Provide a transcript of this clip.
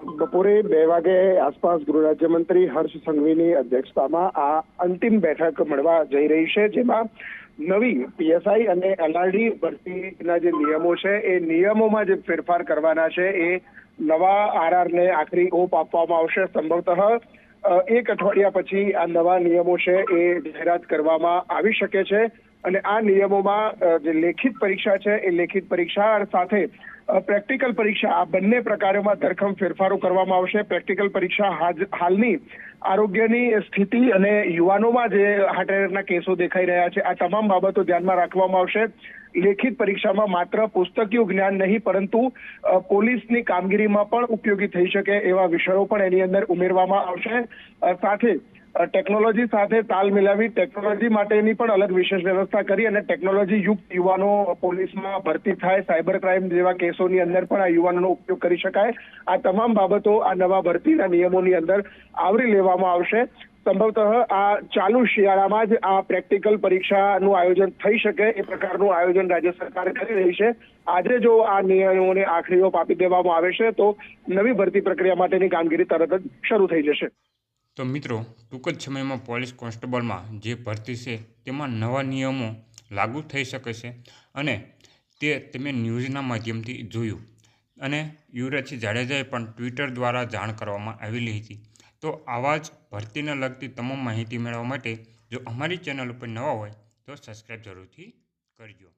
બપોરે 2 વાગે આસપાસ ગૃહ રાજ્યમંત્રી હર્ષ સંઘવીની અધ્યક્ષતામાં આ અંતિમ બેઠક મળવા જઈ રહી છે, જેમાં નવી પીએસઆઈ અને એલઆરડી ભરતીના જે નિયમો છે એ નિયમોમાં જે ફેરફાર કરવાના છે એ નવા આરઆરને આખરી ઓપ આપવામાં આવશે. સંભવતઃ 1 અઠવાડિયા પછી આ નવા નિયમો છે એ જાહેરાત કરવામાં આવી શકે છે અને આ નિયમોમાં જે લેખિત પરીક્ષા છે એ લેખિત પરીક્ષા સાથે પ્રેક્ટિકલ પરીક્ષા આ બંને પ્રકારોમાં ધરખમ ફેરફારો કરવામાં આવશે. પ્રેક્ટિકલ પરીક્ષા હાલની આરોગ્યની સ્થિતિ અને યુવાનોમાં જે હાર્ટ એટેકના કેસો દેખાઈ રહ્યા છે આ તમામ બાબતો ધ્યાનમાં રાખવામાં આવશે. લેખિત પરીક્ષામાં માત્ર પુસ્તકીય જ્ઞાન નહીં પરંતુ પોલીસની કામગીરીમાં પણ ઉપયોગી થઈ શકે એવા વિષયો પણ એની અંદર ઉમેરવામાં આવશે. સાથે ટેકનોલોજી સાથે તાલ મિલાવી ટેકનોલોજી માટેની પણ અલગ વિશેષ વ્યવસ્થા કરી અને ટેકનોલોજી યુક્ત યુવાનો પોલીસમાં ભરતી થાય, સાયબર ક્રાઇમ જેવા કેસોની અંદર પણ આ યુવાનોનો ઉપયોગ કરી શકાય. આ તમામ બાબતો આ નવા ભરતીના નિયમોની અંદર આવરી લેવામાં આવશે. સંભવતઃ આ ચાલુ શિયાળામાં જ આ પ્રેક્ટિકલ પરીક્ષાનું આયોજન થઈ શકે એ પ્રકારનું આયોજન રાજ્ય સરકાર કરી રહી છે. આજે જો આ નિયમોને આખરી ઓપ આપી દેવામાં આવે છે તો નવી ભરતી પ્રક્રિયા માટેની કામગીરી તરત જ શરૂ થઈ જશે. તો મિત્રો, ટૂંક જ સમયમાં પોલીસ કોન્સ્ટેબલમાં જે ભરતી છે તેમાં નવા નિયમો લાગુ થઈ શકે છે અને તે તમે ન્યૂઝના માધ્યમથી જોયું અને યુવરાજસિંહ જાડેજાએ પણ ટ્વિટર દ્વારા જાણ કરવામાં આવેલી હતી. તો આવા જ ભરતીને લગતી તમામ માહિતી મેળવવા માટે જો અમારી ચેનલ ઉપર નવા હોય તો સબસ્ક્રાઈબ જરૂરથી કરજો.